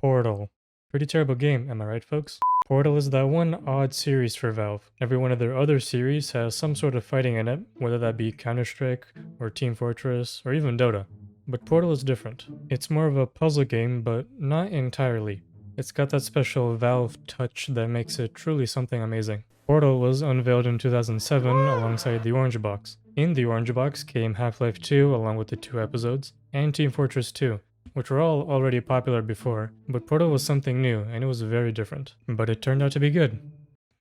Portal. Pretty terrible game, am I right, folks? Portal is that one odd series for Valve. Every one of their other series has some sort of fighting in it, whether that be Counter-Strike, or Team Fortress, or even Dota. But Portal is different. It's more of a puzzle game, but not entirely. It's got that special Valve touch that makes it truly something amazing. Portal was unveiled in 2007 alongside the Orange Box. In the Orange Box came Half-Life 2 along with the 2 episodes, and Team Fortress 2, which were all already popular before, but Portal was something new and it was very different. But it turned out to be good.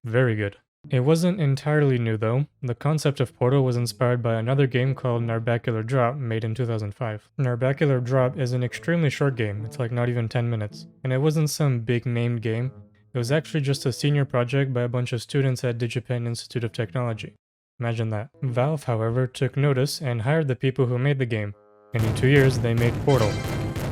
Very good. It wasn't entirely new though. The concept of Portal was inspired by another game called Narbacular Drop made in 2005. Narbacular Drop is an extremely short game, it's like not even 10 minutes. And it wasn't some big named game, it was actually just a senior project by a bunch of students at DigiPen Institute of Technology. Imagine that. Valve, however, took notice and hired the people who made the game, and in 2 years they made Portal.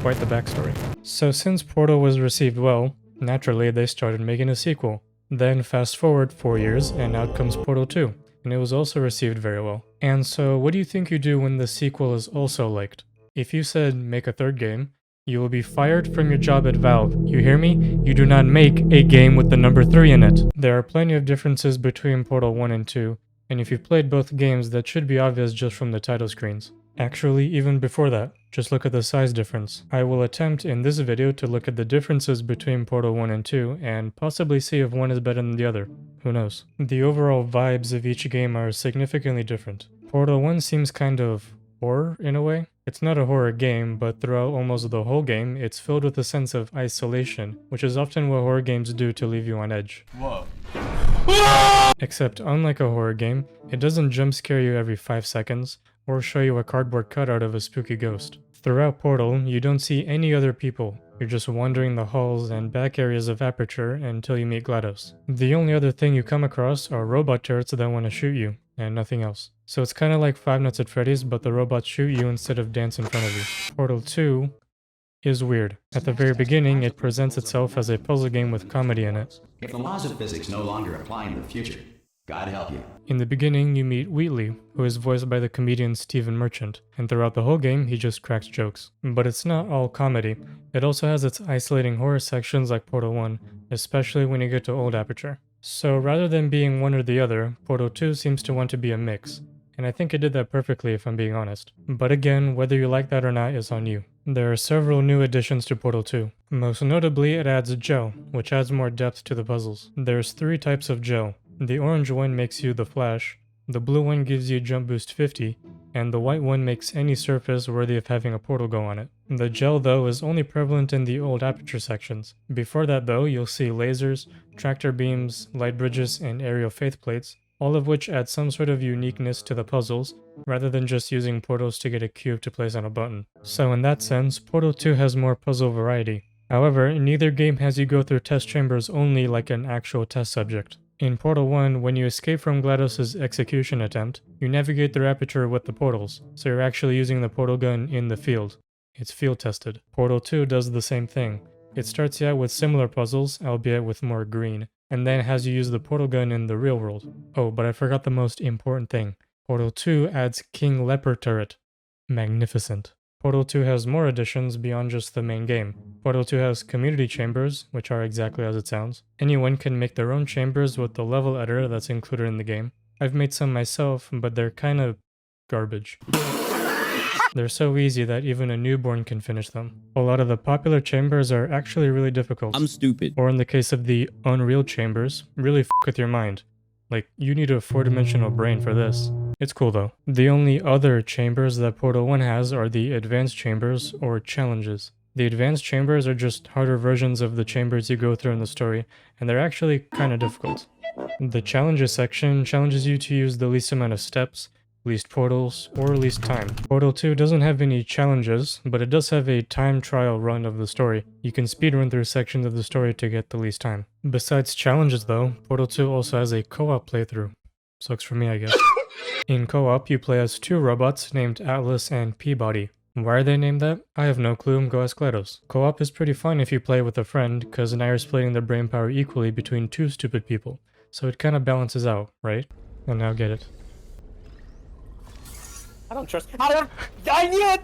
Quite the backstory. So since Portal was received well, naturally they started making a sequel. Then fast forward 4 years and out comes Portal 2, and it was also received very well. And so what do you think you do when the sequel is also liked? If you said make a third game, you will be fired from your job at Valve. You hear me? You do not make a game with the number 3 in it. There are plenty of differences between Portal 1 and 2, and if you've played both games that should be obvious just from the title screens. Actually, even before that, just look at the size difference. I will attempt in this video to look at the differences between Portal 1 and 2 and possibly see if one is better than the other. Who knows? The overall vibes of each game are significantly different. Portal 1 seems kind of horror in a way. It's not a horror game, but throughout almost the whole game, it's filled with a sense of isolation, which is often what horror games do to leave you on edge. Whoa. Except unlike a horror game, it doesn't jump scare you every 5 seconds, or show you a cardboard cutout of a spooky ghost. Throughout Portal, you don't see any other people. You're just wandering the halls and back areas of Aperture until you meet GLaDOS. The only other thing you come across are robot turrets that want to shoot you, and nothing else. So it's kinda like Five Nights at Freddy's, but the robots shoot you instead of dance in front of you. Portal 2 is weird. At the very beginning, it presents itself as a puzzle game with comedy in it. If the laws of physics no longer apply in the future, God help you. In the beginning, you meet Wheatley, who is voiced by the comedian Stephen Merchant, and throughout the whole game, he just cracks jokes. But it's not all comedy. It also has its isolating horror sections like Portal 1, especially when you get to Old Aperture. So rather than being one or the other, Portal 2 seems to want to be a mix. And I think it did that perfectly if I'm being honest. But again, whether you like that or not is on you. There are several new additions to Portal 2. Most notably, it adds gel, which adds more depth to the puzzles. There's 3 types of gel. The orange one makes you the Flash, the blue one gives you jump boost 50, and the white one makes any surface worthy of having a portal go on it. The gel though is only prevalent in the old Aperture sections. Before that though, you'll see lasers, tractor beams, light bridges, and aerial faith plates, all of which add some sort of uniqueness to the puzzles, rather than just using portals to get a cube to place on a button. So in that sense, Portal 2 has more puzzle variety. However, neither game has you go through test chambers only like an actual test subject. In Portal 1, when you escape from GLaDOS' execution attempt, you navigate through Aperture with the portals, so you're actually using the portal gun in the field. It's field tested. Portal 2 does the same thing. It starts you out with similar puzzles, albeit with more green, and then has you use the portal gun in the real world. Oh, but I forgot the most important thing. Portal 2 adds King Leopard turret. Magnificent. Portal 2 has more additions beyond just the main game. Portal 2 has community chambers, which are exactly as it sounds. Anyone can make their own chambers with the level editor that's included in the game. I've made some myself, but they're kinda garbage. They're so easy that even a newborn can finish them. A lot of the popular chambers are actually really difficult. I'm stupid. Or in the case of the Unreal chambers, really f*** with your mind. Like, you need a 4-dimensional brain for this. It's cool though. The only other chambers that Portal 1 has are the advanced chambers, or challenges. The advanced chambers are just harder versions of the chambers you go through in the story, and they're actually kinda difficult. The challenges section challenges you to use the least amount of steps, least portals, or least time. Portal 2 doesn't have any challenges, but it does have a time trial run of the story. You can speedrun through sections of the story to get the least time. Besides challenges though, Portal 2 also has a co-op playthrough. Sucks for me, I guess. In co-op, you play as 2 robots named Atlas and Peabody. Why are they named that? I have no clue, go ask GLaDOS. Co-op is pretty fun if you play with a friend, cause now you're splitting the brain power equally between 2 stupid people. So it kinda balances out, right? And now get it. I don't trust. I knew it!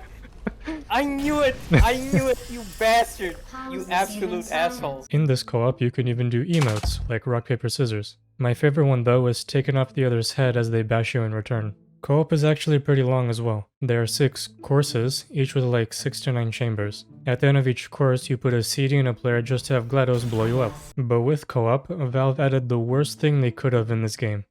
I knew it! I knew it, you bastard! You absolute asshole. In this co-op, you can even do emotes, like rock, paper, scissors. My favorite one though is taking off the other's head as they bash you in return. Co-op is actually pretty long as well. There are 6 courses, each with like 6 to 9 chambers. At the end of each course, you put a CD in a player just to have GLaDOS blow you up. But with co-op, Valve added the worst thing they could have in this game.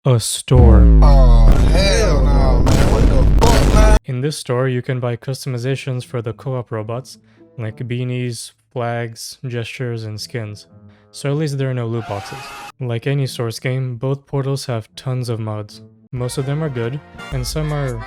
A store. Oh, hell no, man. What the fuck, man? In this store, you can buy customizations for the co-op robots, like beanies, flags, gestures, and skins. So at least there are no loot boxes. Like any Source game, both portals have tons of mods. Most of them are good, and some are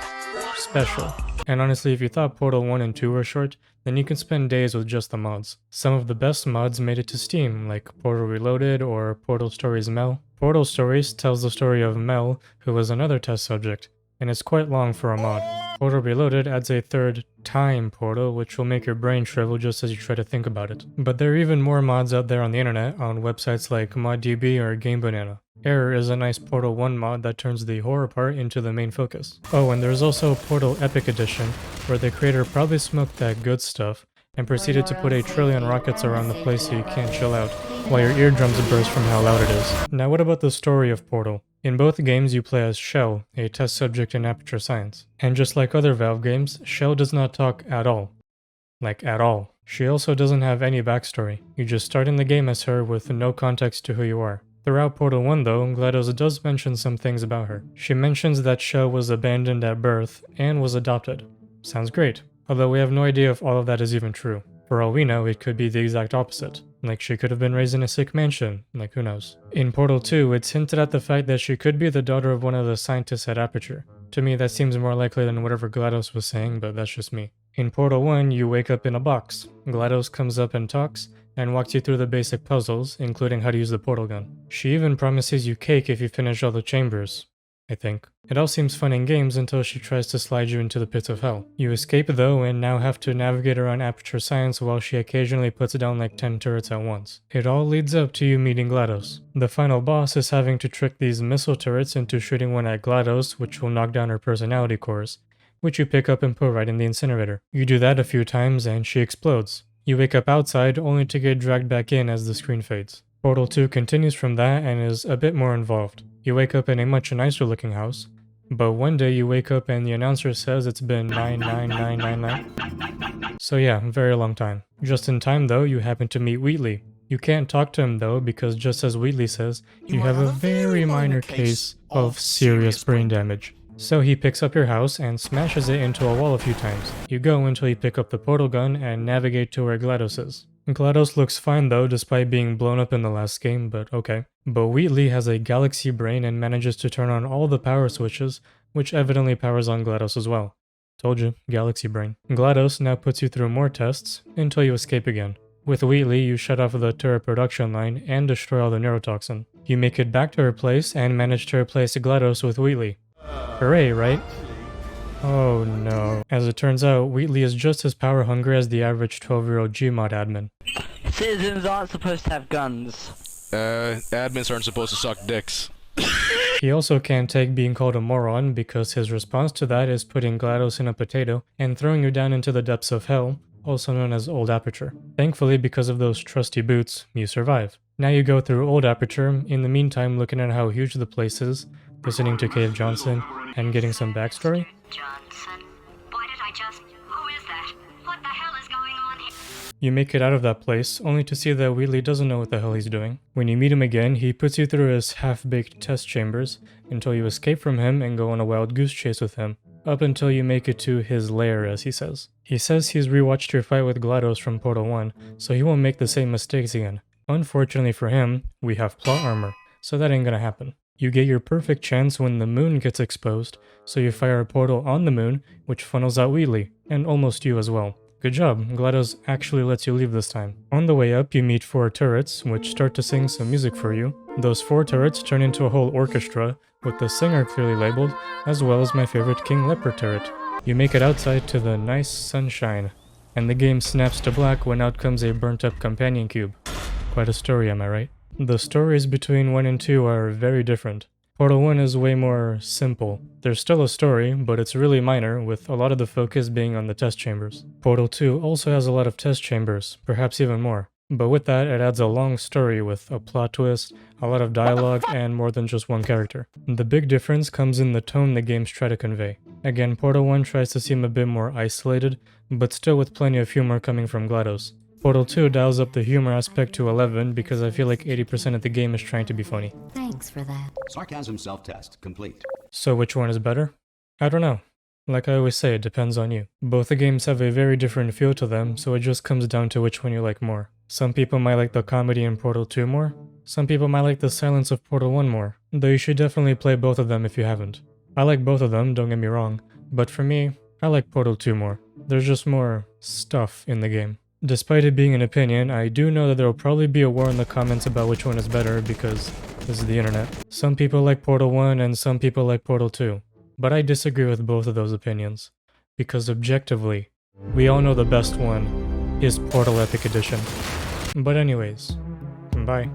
special. And honestly, if you thought Portal 1 and 2 were short, then you can spend days with just the mods. Some of the best mods made it to Steam, like Portal Reloaded or Portal Stories Mel. Portal Stories tells the story of Mel, who was another test subject, and it's quite long for a mod. Portal Reloaded adds a third time portal, which will make your brain shrivel just as you try to think about it. But there are even more mods out there on the internet, on websites like ModDB or GameBanana. Error is a nice Portal 1 mod that turns the horror part into the main focus. Oh, and there's also Portal Epic Edition, where the creator probably smoked that good stuff, and proceeded to put 1 trillion rockets around the place so you can't chill out, while your eardrums burst from how loud it is. Now what about the story of Portal? In both games you play as Shell, a test subject in Aperture Science. And just like other Valve games, Shell does not talk at all. Like at all. She also doesn't have any backstory. You just start in the game as her with no context to who you are. Throughout Portal 1 though, GLaDOS does mention some things about her. She mentions that Shell was abandoned at birth and was adopted. Sounds great, although we have no idea if all of that is even true. For all we know, it could be the exact opposite. Like she could have been raised in a sick mansion, like who knows. In Portal 2, it's hinted at the fact that she could be the daughter of one of the scientists at Aperture. To me, that seems more likely than whatever GLaDOS was saying, but that's just me. In Portal 1, you wake up in a box. GLaDOS comes up and talks, and walks you through the basic puzzles, including how to use the portal gun. She even promises you cake if you finish all the chambers, I think. It all seems fun in games until she tries to slide you into the pits of hell. You escape though, and now have to navigate around Aperture Science while she occasionally puts down like 10 turrets at once. It all leads up to you meeting GLaDOS. The final boss is having to trick these missile turrets into shooting one at GLaDOS, which will knock down her personality cores, which you pick up and put right in the incinerator. You do that a few times and she explodes. You wake up outside only to get dragged back in as the screen fades. Portal 2 continues from that and is a bit more involved. You wake up in a much nicer looking house, but one day you wake up and the announcer says it's been 99999. So yeah, very long time. Just in time though, you happen to meet Wheatley. You can't talk to him though, because just as Wheatley says, you have a very minor case of serious brain damage. So he picks up your house and smashes it into a wall a few times. You go until you pick up the portal gun and navigate to where GLaDOS is. GLaDOS looks fine though, despite being blown up in the last game, but okay. But Wheatley has a galaxy brain and manages to turn on all the power switches, which evidently powers on GLaDOS as well. Told you, galaxy brain. GLaDOS now puts you through more tests, until you escape again. With Wheatley, you shut off the turret production line and destroy all the neurotoxin. You make it back to her place and manage to replace GLaDOS with Wheatley. Hooray, right? Oh no. As it turns out, Wheatley is just as power hungry as the average 12-year-old Gmod admin. Citizens aren't supposed to have guns. Admins aren't supposed to suck dicks. He also can't take being called a moron because his response to that is putting GLaDOS in a potato and throwing you down into the depths of hell, also known as Old Aperture. Thankfully, because of those trusty boots, you survive. Now you go through Old Aperture, in the meantime looking at how huge the place is, listening to Cave Johnson, and getting some backstory. Johnson? Why did I just... Who is that? What the hell is going on here? You make it out of that place, only to see that Wheatley doesn't know what the hell he's doing. When you meet him again, he puts you through his half-baked test chambers, until you escape from him and go on a wild goose chase with him, up until you make it to his lair, as he says. He says he's rewatched your fight with GLaDOS from Portal 1, so he won't make the same mistakes again. Unfortunately for him, we have plot armor, so that ain't gonna happen. You get your perfect chance when the moon gets exposed, so you fire a portal on the moon, which funnels out Wheatley, and almost you as well. Good job, GLaDOS actually lets you leave this time. On the way up, you meet 4 turrets, which start to sing some music for you. Those 4 turrets turn into a whole orchestra, with the singer clearly labeled, as well as my favorite King Leopard turret. You make it outside to the nice sunshine, and the game snaps to black when out comes a burnt up companion cube. Quite a story, am I right? The stories between 1 and 2 are very different. Portal 1 is way more simple. There's still a story, but it's really minor, with a lot of the focus being on the test chambers. Portal 2 also has a lot of test chambers, perhaps even more. But with that, it adds a long story with a plot twist, a lot of dialogue, and more than just one character. The big difference comes in the tone the games try to convey. Again, Portal 1 tries to seem a bit more isolated, but still with plenty of humor coming from GLaDOS. Portal 2 dials up the humor aspect to 11 because I feel like 80% of the game is trying to be funny. Thanks for that. Sarcasm self-test complete. So which one is better? I don't know. Like I always say, it depends on you. Both the games have a very different feel to them, so it just comes down to which one you like more. Some people might like the comedy in Portal 2 more. Some people might like the silence of Portal 1 more. Though you should definitely play both of them if you haven't. I like both of them, don't get me wrong. But for me, I like Portal 2 more. There's just more stuff in the game. Despite it being an opinion, I do know that there will probably be a war in the comments about which one is better because this is the internet. Some people like Portal 1 and some people like Portal 2. But I disagree with both of those opinions. Because objectively, we all know the best one is Portal Epic Edition. But anyways, bye.